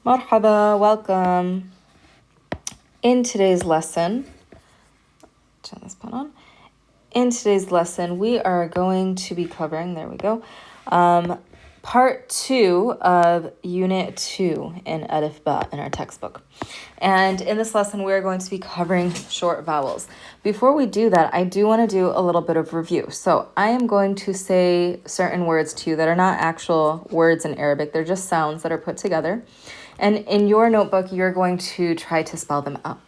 Marhaba, welcome. In today's lesson, turn this pen on. In today's lesson, we are going to be covering, there we go, part 2 of Unit 2 in Alif Ba in our textbook. And in this lesson, we're going to be covering short vowels. Before we do that, I do want to do a little bit of review. So I am going to say certain words to you that are not actual words in Arabic. They're just sounds that are put together. And in your notebook, you're going to try to spell them out.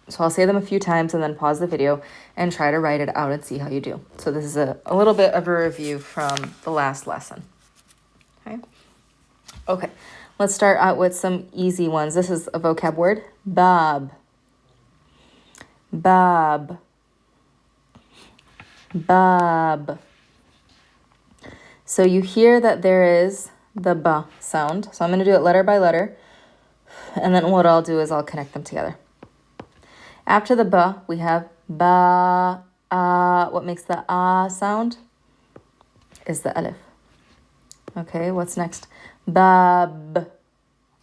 So I'll say them a few times and then pause the video and try to write it out and see how you do. So this is a little bit of a review from the last lesson. Okay, let's start out with some easy ones. This is a vocab word, bab. Bab. Bab. So you hear that there is the ba sound. So I'm going to do it letter by letter. And then what I'll do is I'll connect them together. After the ba, we have ba, what makes the sound is the alif. Okay, what's next? Bab.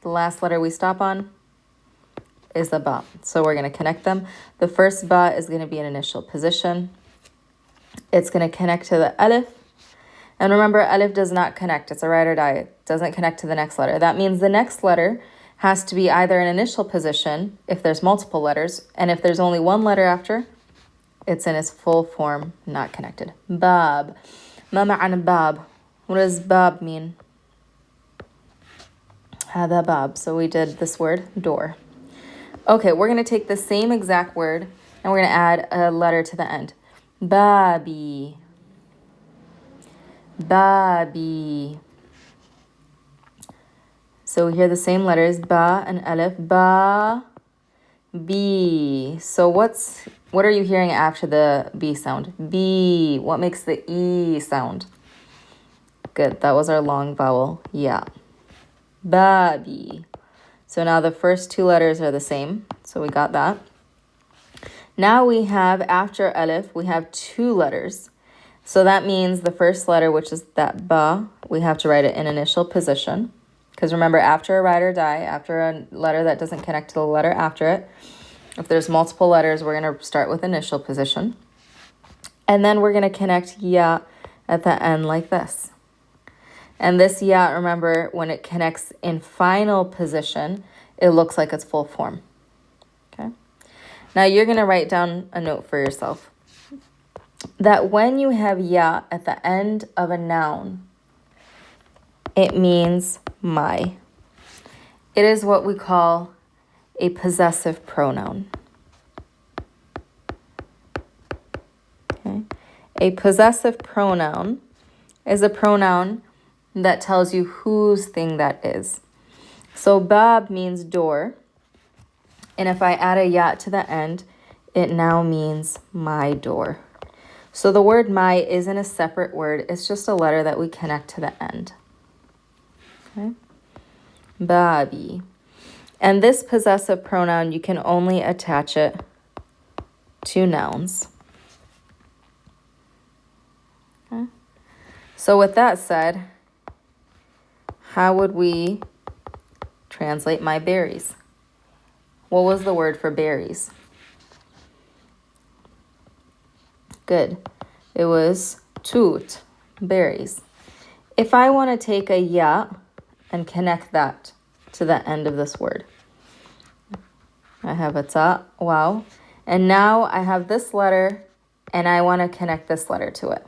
The last letter we stop on is the ba. So we're going to connect them. The first ba is going to be an initial position. It's going to connect to the alif. And remember, alif does not connect. It's a ride or die. It doesn't connect to the next letter. That means the next letter has to be either an initial position if there's multiple letters, and if there's only one letter after, it's in its full form, not connected. Bab. Ma ma'ana bab? What does bab mean? Hada bab. So we did this word, door. Okay, we're going to take the same exact word, and we're going to add a letter to the end. Babi. Babi. So we hear the same letters, ba and alif, ba, b. So what are you hearing after the b sound? B. What makes the e sound? Good, that was our long vowel, yeah. Babi. So now the first two letters are the same, so we got that. Now we have, after alif, we have two letters. So that means the first letter, which is that ba, we have to write it in initial position. Because remember, after a ride or die, after a letter that doesn't connect to the letter after it, if there's multiple letters, we're going to start with initial position. And then we're going to connect ya at the end like this. And this ya, remember, when it connects in final position, it looks like it's full form. Okay. Now you're going to write down a note for yourself. That when you have ya at the end of a noun, it means my. It is what we call a possessive pronoun. Okay. A possessive pronoun is a pronoun that tells you whose thing that is. So bab means door. And if I add a ya to the end, it now means my door. So the word my isn't a separate word. It's just a letter that we connect to the end. Okay. Babi. And this possessive pronoun, you can only attach it to nouns. Okay. So with that said, how would we translate my berries? What was the word for berries? Good. It was toot, berries. If I want to take a ya and connect that to the end of this word, I have a ta, wow. And now I have this letter and I want to connect this letter to it.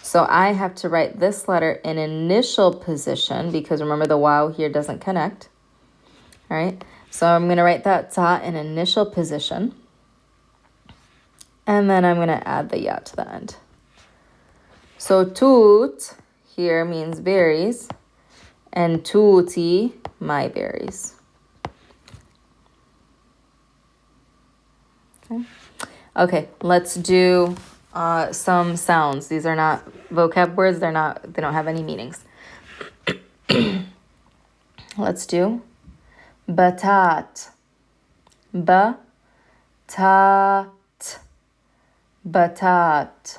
So I have to write this letter in initial position because remember the wow here doesn't connect. All right. So I'm going to write that ta in initial position. And then I'm going to add the ya to the end. So toot here means berries. And tuti, my berries. Okay, let's do some sounds. These are not vocab words. They don't have any meanings. Let's do batat. Batat. Batat.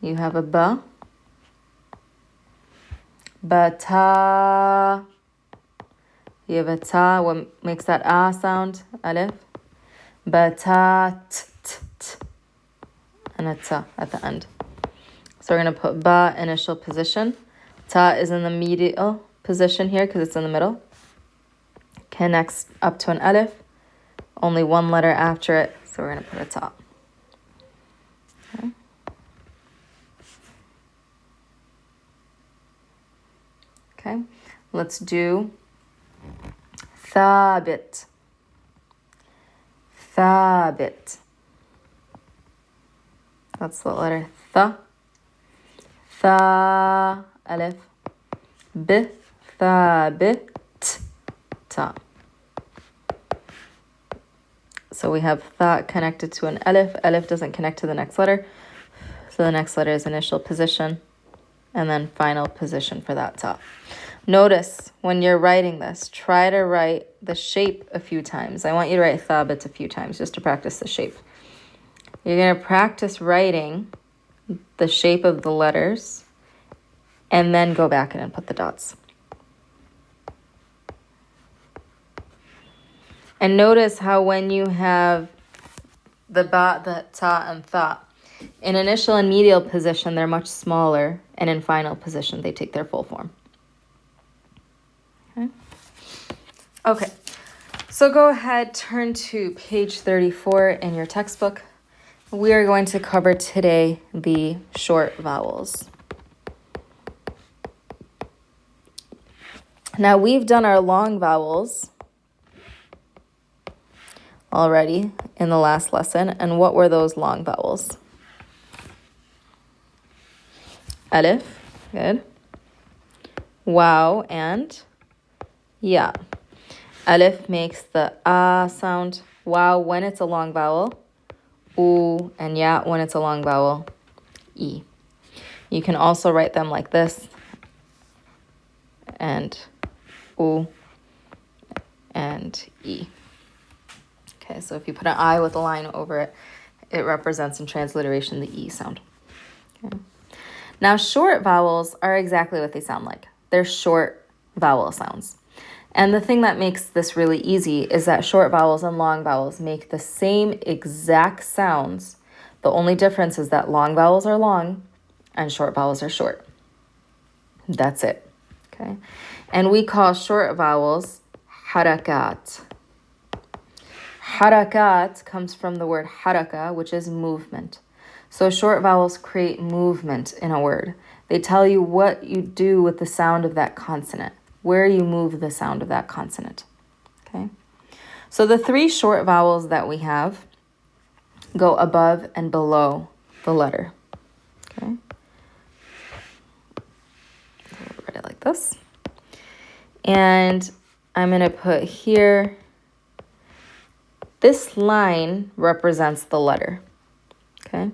You have a ba. Bata. You have a ta. What makes that ah sound? Alif. Bata. T. And a ta at the end. So we're going to put ba initial position. Ta is in the medial position here because it's in the middle. Connects up to an alif. Only one letter after it. So we're going to put a ta. Okay. Okay. Let's do ثابت. ثابت. That's the letter th. Tha alif. B ثابت ta. So we have tha connected to an alif. Alif doesn't connect to the next letter. So the next letter is initial position and then final position for that ta. Notice when you're writing this, try to write the shape a few times. I want you to write thabit a few times just to practice the shape. You're going to practice writing the shape of the letters and then go back in and put the dots. And notice how when you have the ba, the ta, and tha, in initial and medial position, they're much smaller, and in final position, they take their full form. Okay, so go ahead, turn to page 34 in your textbook. We are going to cover today the short vowels. Now, we've done our long vowels already in the last lesson. And what were those long vowels? Alif, good. Wow and ya. Alif makes the ah sound. Wow when it's a long vowel. Oo and ya when it's a long vowel. E. You can also write them like this. And oo and e. Okay, so if you put an I with a line over it, it represents in transliteration the E sound. Okay. Now, short vowels are exactly what they sound like. They're short vowel sounds. And the thing that makes this really easy is that short vowels and long vowels make the same exact sounds. The only difference is that long vowels are long and short vowels are short. That's it. Okay. And we call short vowels harakat. Harakat comes from the word haraka, which is movement. So short vowels create movement in a word. They tell you what you do with the sound of that consonant, where you move the sound of that consonant. Okay. So the three short vowels that we have go above and below the letter. Okay. I'll write it like this. And I'm going to put here, this line represents the letter. Okay.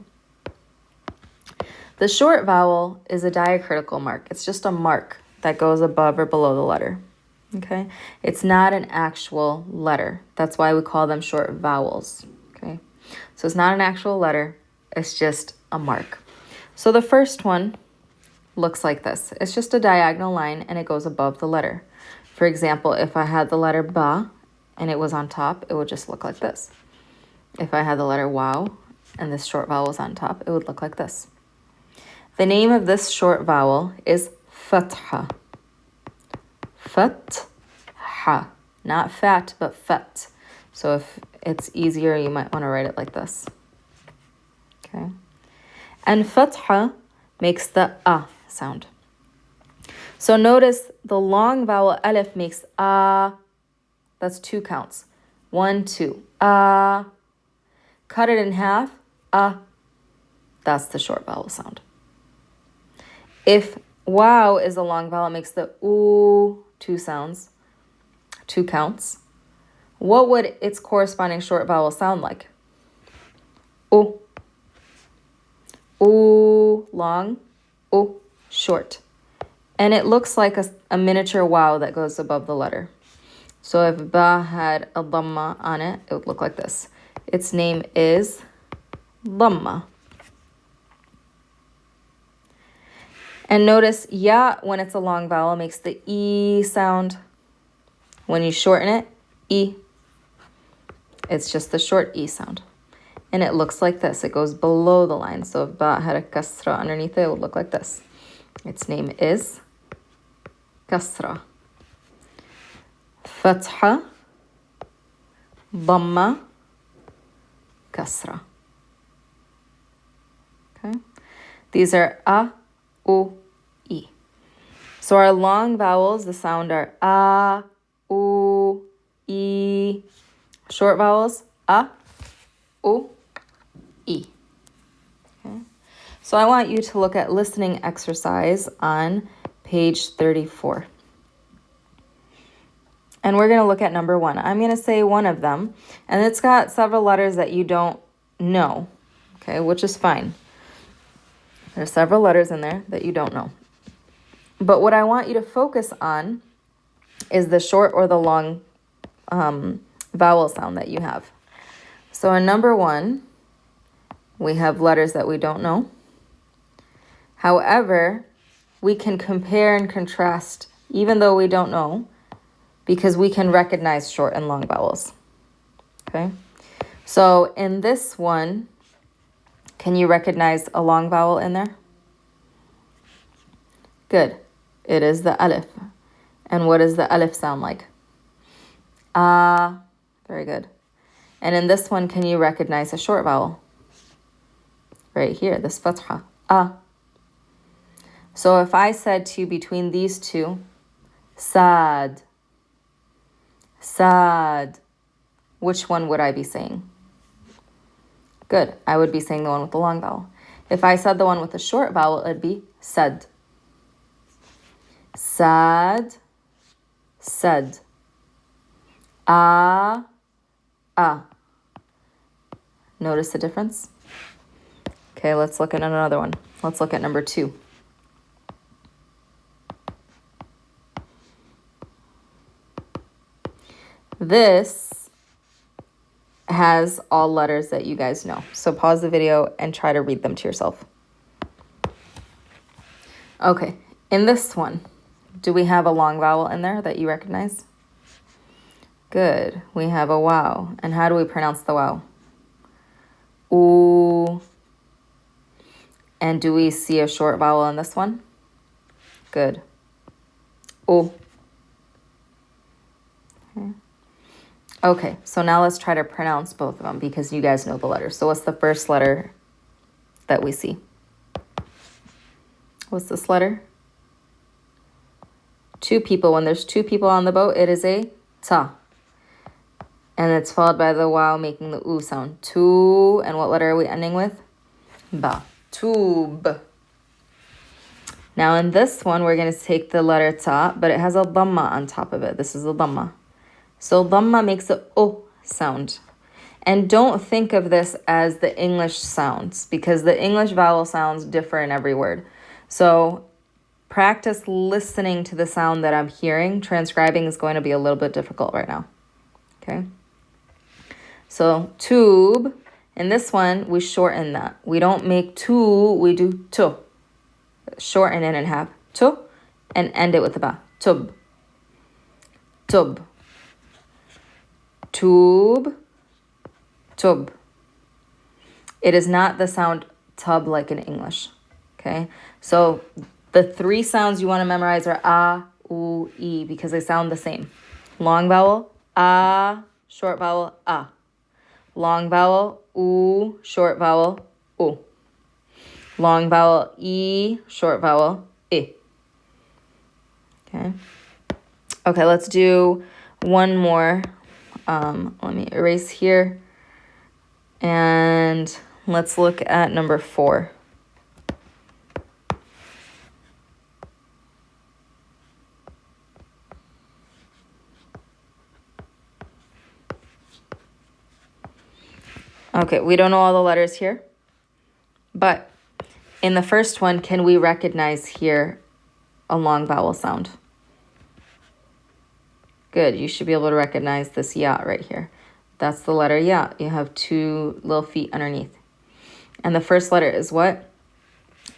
The short vowel is a diacritical mark. It's just a mark that goes above or below the letter. Okay. It's not an actual letter. That's why we call them short vowels. Okay. So it's not an actual letter. It's just a mark. So the first one looks like this. It's just a diagonal line and it goes above the letter. For example, if I had the letter ba and it was on top, it would just look like this. If I had the letter wow and this short vowel was on top, it would look like this. The name of this short vowel is fatha. Fatha. Not fat, but fat. So if it's easier, you might want to write it like this. Okay. And fatha makes the ah sound. So notice the long vowel alif makes ah. That's 2 counts. 1, 2. Ah. Cut it in half. Ah. That's the short vowel sound. If wow is a long vowel, it makes the oo 2 sounds. 2 counts. What would its corresponding short vowel sound like? O. O long. O short. And it looks like a miniature wow that goes above the letter. So if ba had a dhamma on it, it would look like this. Its name is dhamma. And notice ya, when it's a long vowel, makes the E sound. When you shorten it, E. It's just the short E sound. And it looks like this. It goes below the line. So if ba had a kasra underneath it, it would look like this. Its name is kasra. Fatha, dhamma, kasra. Okay. These are a, u, e. So our long vowels, the sound are a, u, e. Short vowels, a, u, e. Okay. So I want you to look at listening exercise on page 34. And we're going to look at number 1. I'm going to say one of them, and it's got several letters that you don't know, okay, which is fine. There's several letters in there that you don't know. But what I want you to focus on is the short or the long vowel sound that you have. So in number 1, we have letters that we don't know. However, we can compare and contrast even though we don't know, because we can recognize short and long vowels. Okay? So in this one, can you recognize a long vowel in there? Good. It is the alif. And what does the alif sound like? Ah. Very good. And in this one, can you recognize a short vowel? Right here, this fatha. Ah. So if I said to you between these two, sad, sad, which one would I be saying? Good. I would be saying the one with the long vowel. If I said the one with the short vowel, it'd be sad. Sad, sad. Ah, ah. Notice the difference? Okay, let's look at another one. Let's look at number 2. This has all letters that you guys know. So pause the video and try to read them to yourself. Okay, in this one, do we have a long vowel in there that you recognize? Good. We have a wow. And how do we pronounce the wow? Ooh. And do we see a short vowel in this one? Good. Ooh. Okay, so now let's try to pronounce both of them because you guys know the letters. So what's the first letter that we see? What's this letter? 2 people. When there's 2 people on the boat, it is a ta. And it's followed by the wow making the oo sound. Tu. And what letter are we ending with? Ba. Tube. Now in this one, we're going to take the letter ta, but it has a dhamma on top of it. This is a dhamma. So dhamma makes a o sound. And don't think of this as the English sounds, because the English vowel sounds differ in every word. So practice listening to the sound that I'm hearing. Transcribing is going to be a little bit difficult right now. Okay? So tube, in this one, we shorten that. We don't make tu, we do tu. Shorten it and have tu, and end it with a ba. Tub. Tub. Tube. Tub. It is not the sound tub like in English. Okay? So the 3 sounds you want to memorize are a, u, e, because they sound the same. Long vowel, a, short vowel, a. Long vowel, u, short vowel, u. Long vowel, e, short vowel, I. Okay. Okay, let's do one more. Let me erase here. And let's look at number 4. Okay, we don't know all the letters here, but in the first one, can we recognize here a long vowel sound? Good, you should be able to recognize this ya right here. That's the letter ya. You have 2 little feet underneath. And the first letter is what?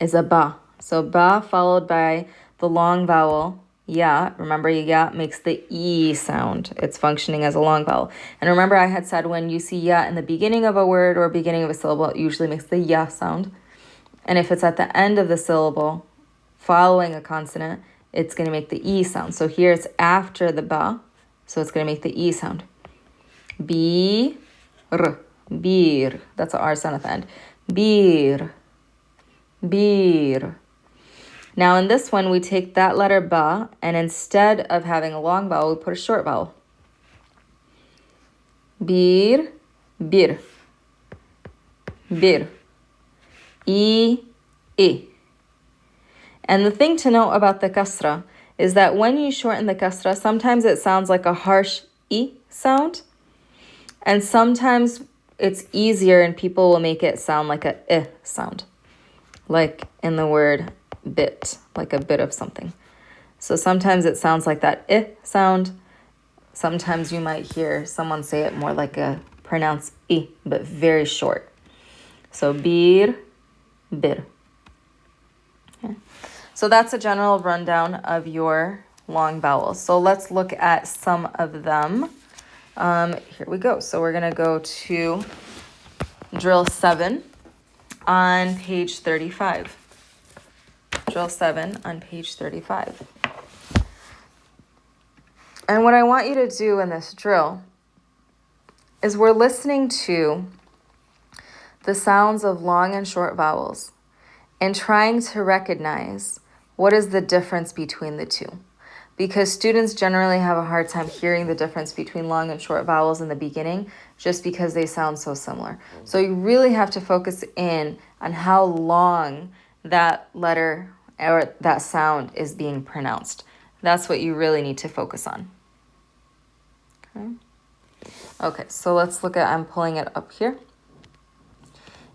Is a ba. So ba followed by the long vowel, ya. Remember, ya makes the E sound. It's functioning as a long vowel. And remember, I had said when you see ya in the beginning of a word or beginning of a syllable, it usually makes the ya sound. And if it's at the end of the syllable, following a consonant, it's going to make the E sound. So here it's after the ba, so it's going to make the E sound. Bir, bir. That's an R sound at the end. Bir, bir. Now in this one, we take that letter ba, and instead of having a long vowel, we put a short vowel. Bir, bir. Bir. I. And the thing to note about the kasra is that when you shorten the kasra, sometimes it sounds like a harsh I sound, and sometimes it's easier and people will make it sound like a I sound, like in the word bit, like a bit of something. So sometimes it sounds like that I sound. Sometimes you might hear someone say it more like a pronounced I, but very short. So bir, bir. Okay. So that's a general rundown of your long vowels. So let's look at some of them. Here we go. So we're going to go to drill 7 on page 35. Drill 7 on page 35. And what I want you to do in this drill is we're listening to the sounds of long and short vowels and trying to recognize what is the difference between the two. Because students generally have a hard time hearing the difference between long and short vowels in the beginning just because they sound so similar. So you really have to focus in on how long that letter or that sound is being pronounced. That's what you really need to focus on. Okay, so let's look at, I'm pulling it up here.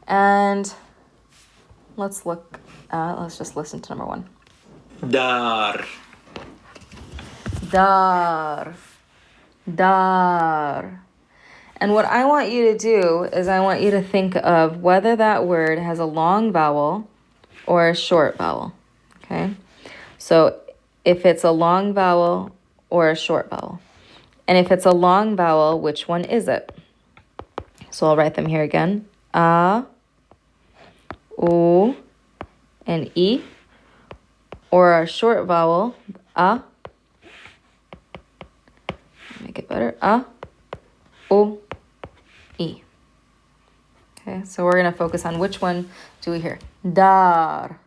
And let's just listen to number 1. Dar. Dar. Dar. And what I want you to do is I want you to think of whether that word has a long vowel or a short vowel. Okay? So if it's a long vowel or a short vowel. And if it's a long vowel, which one is it? So I'll write them here again. A, U, and E. Or a short vowel, A. Make it better. A, U, E. Okay, so we're going to focus on which one do we hear? Dar.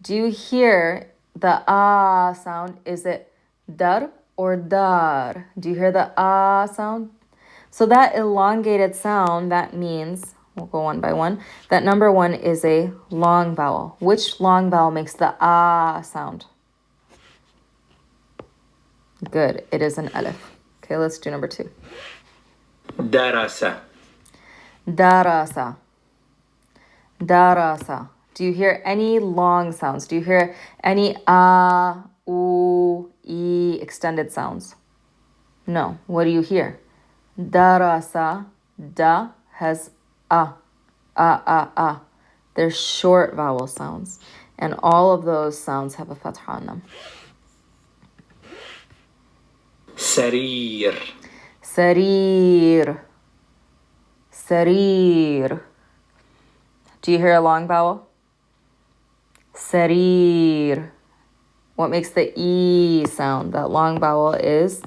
Do you hear the A sound? Is it dar or dar? Do you hear the A sound? So that elongated sound, that means, we'll go one by one, that number 1 is a long vowel. Which long vowel makes the A sound? Good, it is an alif. Okay, let's do number 2. Darasa. Darasa. Darasa. Do you hear any long sounds? Do you hear any A, U, E extended sounds? No. What do you hear? Darasa. Da has A. A. They're short vowel sounds. And all of those sounds have a fatha on them. Sarir. Sarir. Sarir. Do you hear a long vowel? Sarir. What makes the E sound? That long vowel is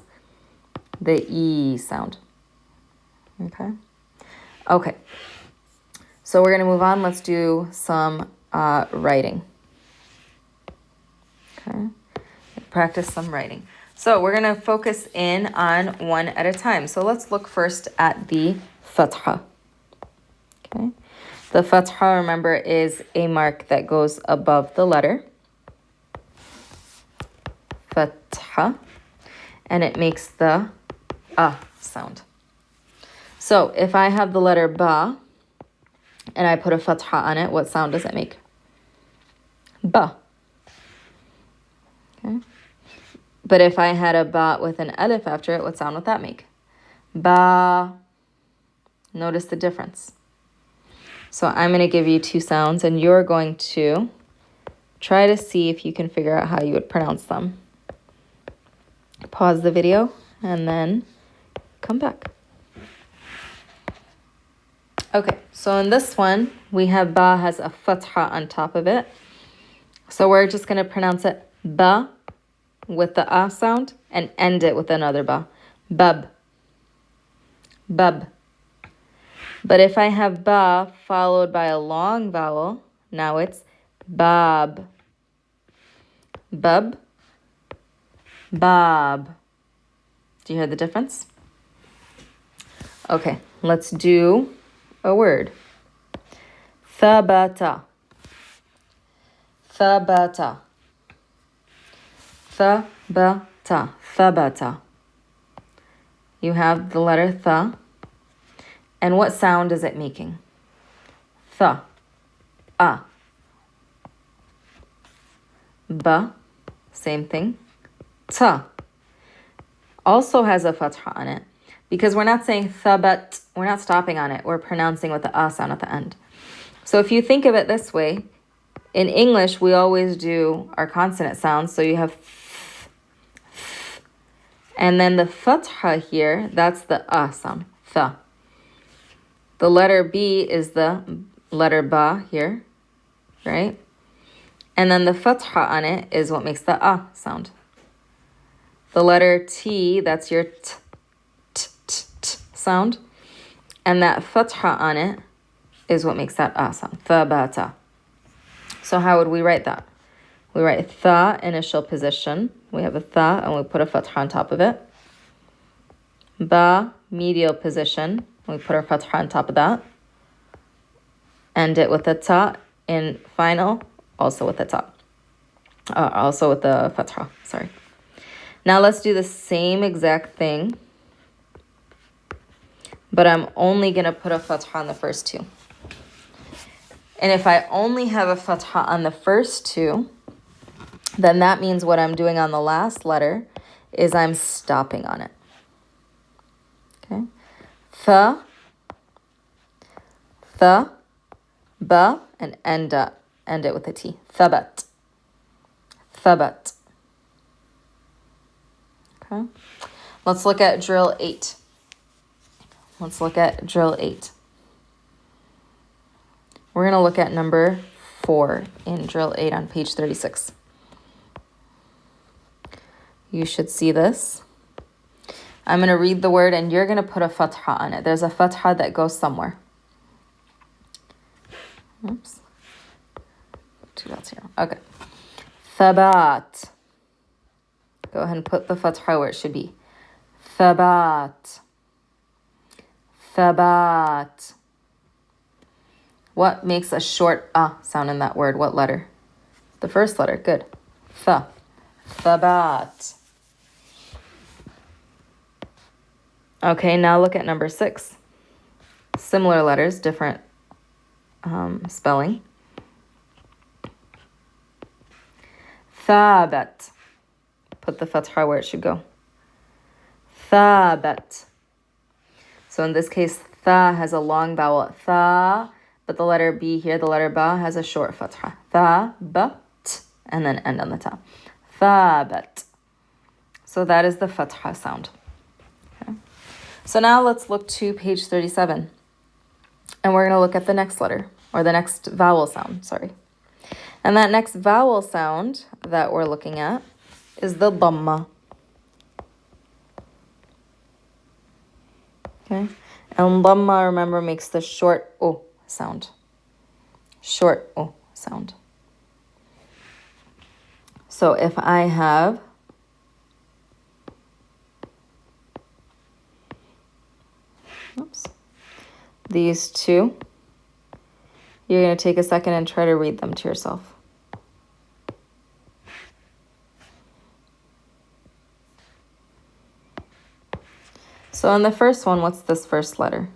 the E sound. Okay. So we're going to move on. Let's do some writing. Okay. Practice some writing. So we're going to focus in on one at a time. So let's look first at the fatha. Okay. The fatha, remember, is a mark that goes above the letter. Fatha. And it makes the A sound. So if I have the letter ba and I put a fatha on it, what sound does it make? Ba. Okay. But if I had a ba with an alif after it, what sound would that make? Ba. Notice the difference. So I'm going to give you 2 sounds and you're going to Try to see if you can figure out how you would pronounce them. Pause the video and then come back. Okay, so in this one, we have ba has a fatha on top of it. So we're just going to pronounce it ba with the a sound and end it with another ba. Bub. Bub. But if I have ba followed by a long vowel, now it's bab. Bub. Bob. Do you hear the difference? Okay, let's do a word. Thabata. Thabata. Thabata. Thabata. You have the letter th. And what sound is it making? Th. A. Ba. Same thing. Ta also has a fatha on it because we're not saying thabat, we're not stopping on it, we're pronouncing with the a sound at the end. So if you think of it this way, in English we always do our consonant sounds, so you have th, and then the fatha here, that's the a sound, th. The letter B is the letter ba here, right? And then the fatha on it is what makes the a sound. The letter T, that's your t sound. And that fatha on it is what makes that a sound. Thabata. So how would we write that? We write tha initial position. We have a tha and we put a fatha on top of it. Ba medial position. We put our fatha on top of that. End it with a ta in final, also with the ta. Also with the fatha, sorry. Now let's do the same exact thing, but I'm only going to put a fatha on the first two. And if I only have a fatha on the first two, then that means what I'm doing on the last letter is I'm stopping on it. Okay? Th, ba, and end it with a T. Thabat. Thabat. Okay. Let's look at drill 8. Let's look at drill 8. We're going to look at number 4 in drill 8 on page 36. You should see this. I'm going to read the word and you're going to put a fatha on it. There's a fatha that goes somewhere. Oops. 2 dots here. Okay. Thabat. Go ahead and put the fatha where it should be. Thabat. Thabat. What makes a short sound in that word? What letter? The first letter. Good. Th. Thabat. Okay, now look at number 6. Similar letters, different spelling. Thabat. Put the fatha where it should go. Thabat. So in this case, tha has a long vowel, tha, but the letter B here, the letter ba, has a short fatha. Thabat, and then end on the ta. Thabat. So that is the fatha sound. Okay. So now let's look to page 37. And we're going to look at the next letter, or the next vowel sound, sorry. And that next vowel sound that we're looking at is the dhamma. Okay, and dhamma, remember, makes the short o sound. Short o sound. So if I have these two, you're going to take a second and try to read them to yourself. So on the first one, what's this first letter?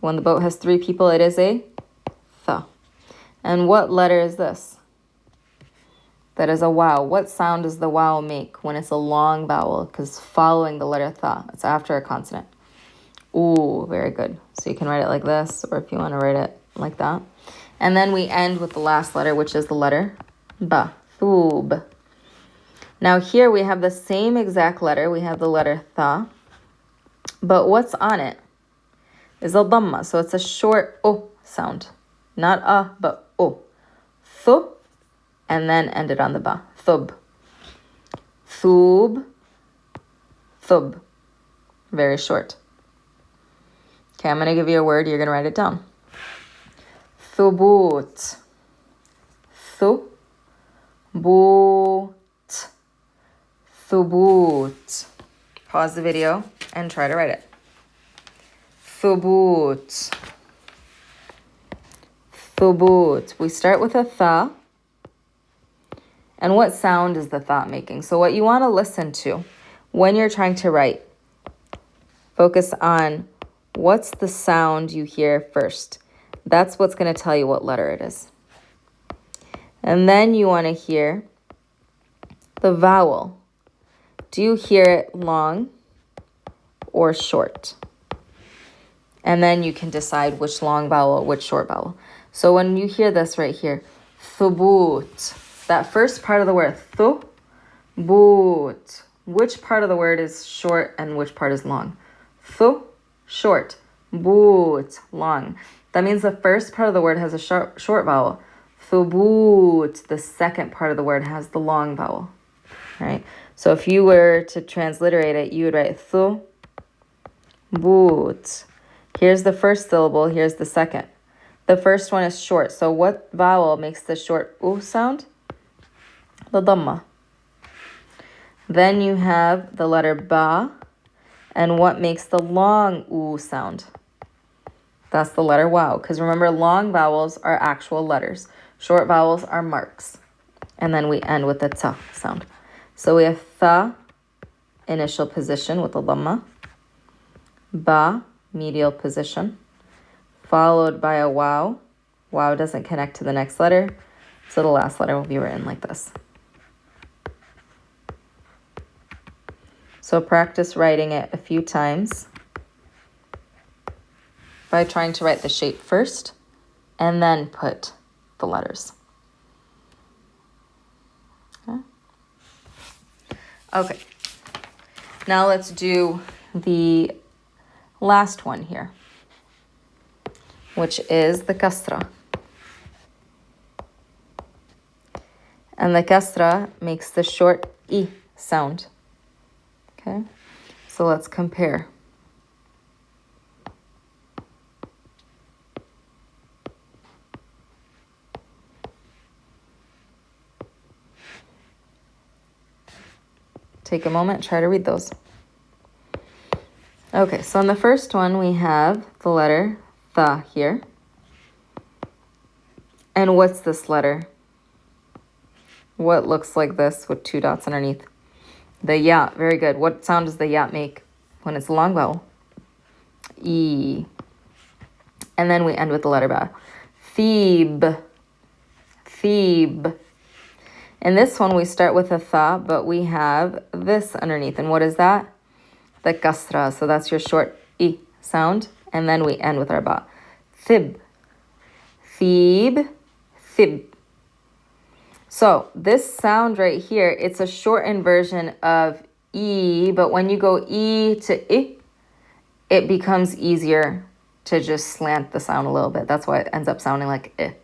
When the boat has 3 people, it is a th. And what letter is this? That is a wow. What sound does the wow make when it's a long vowel? Because following the letter th, it's after a consonant. Ooh, very good. So you can write it like this, or if you want to write it like that. And then we end with the last letter, which is the letter ba, thub. Now here we have the same exact letter. We have the letter tha, but what's on it is a dhamma. So it's a short o sound. Not a, but o. Thub, and then ended on the ba. Thub. Thub. Thub. Very short. Okay, I'm going to give you a word. You're going to write it down. Thubut. Thubut. Thubut. Pause the video and try to write it. Thubut. Thubut. We start with a tha. And what sound is the tha making? So what you want to listen to when you're trying to write, focus on what's the sound you hear first. That's what's going to tell you what letter it is. And then you want to hear the vowel. Do you hear it long or short? And then you can decide which long vowel, which short vowel. So when you hear this right here, thubut, that first part of the word, thubut, which part of the word is short and which part is long? Thu, short. But, long. That means the first part of the word has a short vowel. Thubut, the second part of the word has the long vowel. Right? So if you were to transliterate it, you would write thu, but. Here's the first syllable, here's the second. The first one is short. So what vowel makes the short u sound? The dhamma. Then you have the letter ba. And what makes the long u sound? That's the letter wow. Because remember, long vowels are actual letters. Short vowels are marks. And then we end with the ta sound. So we have tha, initial position with the dhamma. Ba, medial position. Followed by a wow. Wow doesn't connect to the next letter. So the last letter will be written like this. So practice writing it a few times by trying to write the shape first and then put the letters. Okay. Now let's do the last one here, which is the kasra. And the kasra makes the short I sound. Okay, so let's compare. Take a moment, try to read those. Okay, so in the first one, we have the letter tha here. And what's this letter? What looks like this with two dots underneath? The ya, very good. What sound does the ya make when it's a long vowel? E. And then we end with the letter ba. Thebe. Thebe. In this one, we start with a tha, but we have this underneath. And what is that? The kasra. So that's your short I sound. And then we end with our ba. Thib. Thebe. Thib. So this sound right here, it's a shortened version of E, but when you go E to I, it becomes easier to just slant the sound a little bit. That's why it ends up sounding like I.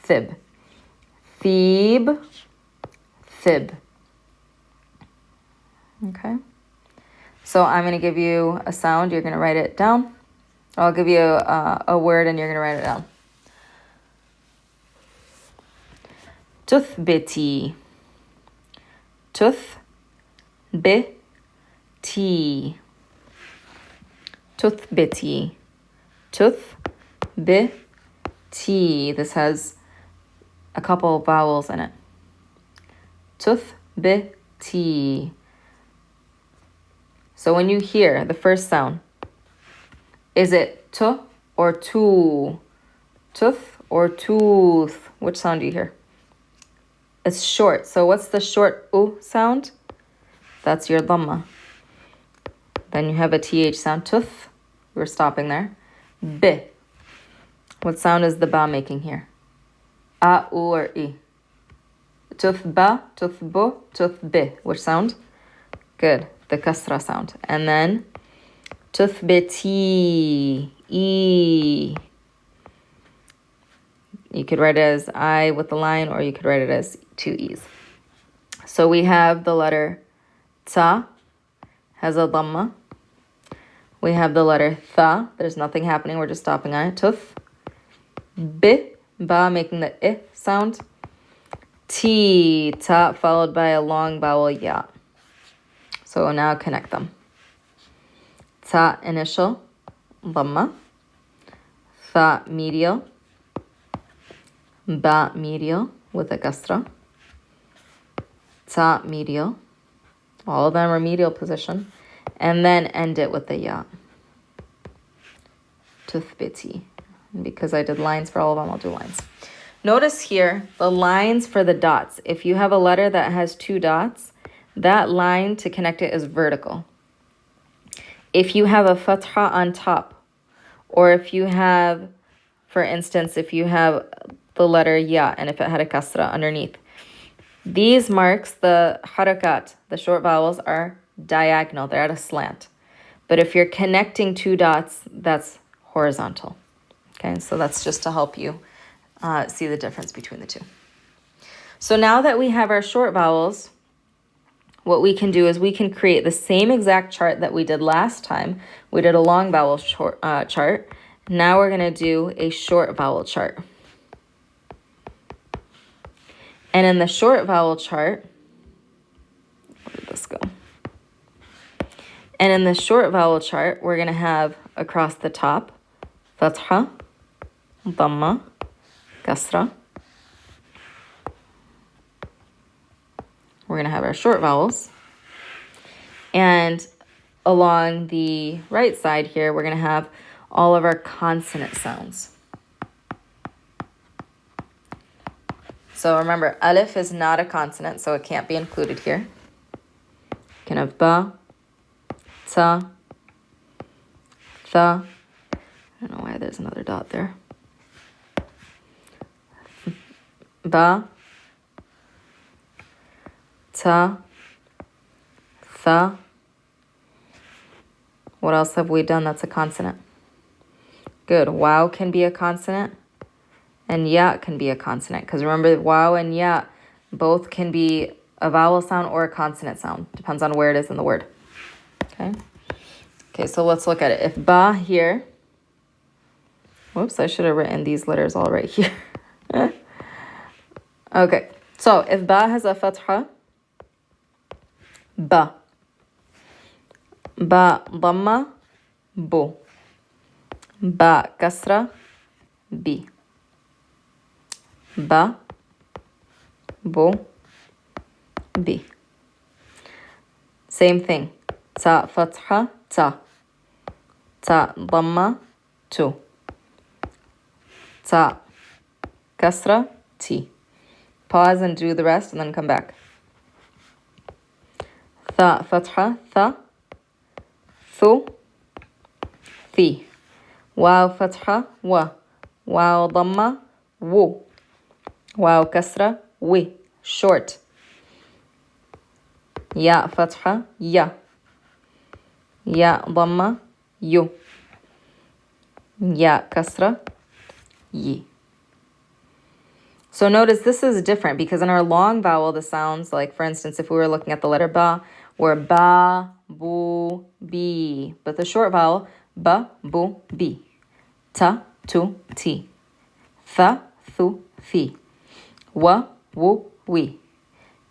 Thib. Thebe. Thib. Okay. So I'm going to give you a sound. You're going to write it down. I'll give you a word and you're going to write it down. Tuthbiti. Tuthbiti. Tuthbiti. Tuthbiti. This has a couple of vowels in it. Tuthbiti. So when you hear the first sound, is it tu or tu? Tuth or tooth? Which sound do you hear? It's short. So what's the short u sound? That's your dhamma. Then you have a th sound. Tuth. We're stopping there. B. What sound is the ba making here? A, U, or I? Tuthba, tuthbu, tuthbi. Which sound? Good. The kasra sound. And then tuthbiti, E. You could write it as I with the line, or you could write it as two E's. So we have the letter ta, has a dhamma. We have the letter tha, there's nothing happening, we're just stopping on it. Tuth, bi, ba, making the I sound. T, ta, followed by a long vowel ya. So now connect them. Ta, initial, dhamma. Tha, medial. Ba, medial with a kasra. Ta, medial. All of them are medial position. And then end it with a ya. Tuthbiti. Because I did lines for all of them, I'll do lines. Notice here the lines for the dots. If you have a letter that has two dots, that line to connect it is vertical. If you have a fatha on top, or if you have, for instance, if you have the letter ya, and if it had a kasra underneath, these marks, the harakat, the short vowels, are diagonal. They're at a slant. But if you're connecting two dots, that's horizontal. Okay, so that's just to help you see the difference between the two. So now that we have our short vowels, what we can do is we can create the same exact chart that we did last time. We did a long vowel chart. Now we're going to do a short vowel chart. And in the short vowel chart, where did this go? And in the short vowel chart, we're going to have across the top, fatha, dhamma, kasra. We're going to have our short vowels. And along the right side here, we're going to have all of our consonant sounds. So remember, alif is not a consonant, so it can't be included here. You can have ba, ta, tha. I don't know why there's another dot there. Ba, ta, tha. What else have we done that's a consonant? Good. Wow can be a consonant. And ya can be a consonant. Because remember, wow and ya both can be a vowel sound or a consonant sound. Depends on where it is in the word. Okay. Okay, so let's look at it. If ba here. Whoops, I should have written these letters all right here. Okay. So if ba has a fatha, ba. Ba dhamma, bu. Ba kasra, bi. Ba, bu, bi. Same thing. Ta fatha, ta. Ta dhamma, tu. Ta kasra, ti. Pause and do the rest and then come back. Tha fatha, tha. Thu, thi. Wow fatha, wa. Wow dhamma, wu. Wow kasra, wi. Short. Ya fatha, ya. Ya dhamma, yu. Ya kasra, yi. So notice this is different because in our long vowel, the sounds, like for instance, if we were looking at the letter ba, we're ba, bu, bi. But the short vowel, ba, bu, bi. Ta, tu, ti. Tha, thu, thi. Wa, wu, wi.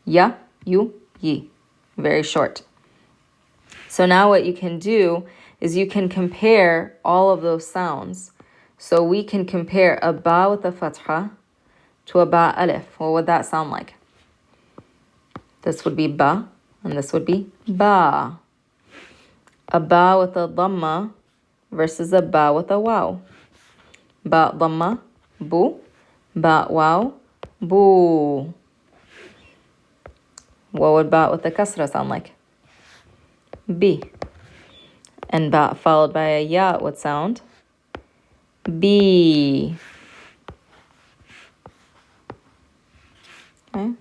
Ya, yu, yi. Very short. So now what you can do is you can compare all of those sounds. So we can compare a ba with a fatha to a ba alif. What would that sound like? This would be ba, and this would be ba. A ba with a dhamma versus a ba with a waw. Ba dhamma, bu. Ba waw, bu. What would ba with the kasra sound like? Bi. And ba followed by a ya would sound bi. Okay.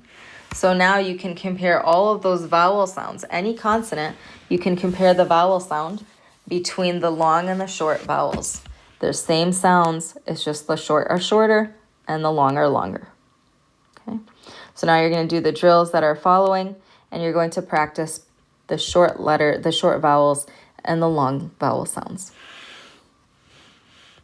So now you can compare all of those vowel sounds. Any consonant, you can compare the vowel sound between the long and the short vowels. They're same sounds, it's just the short are shorter and the long are longer. Okay. So now you're going to do the drills that are following, and you're going to practice the short vowels and the long vowel sounds.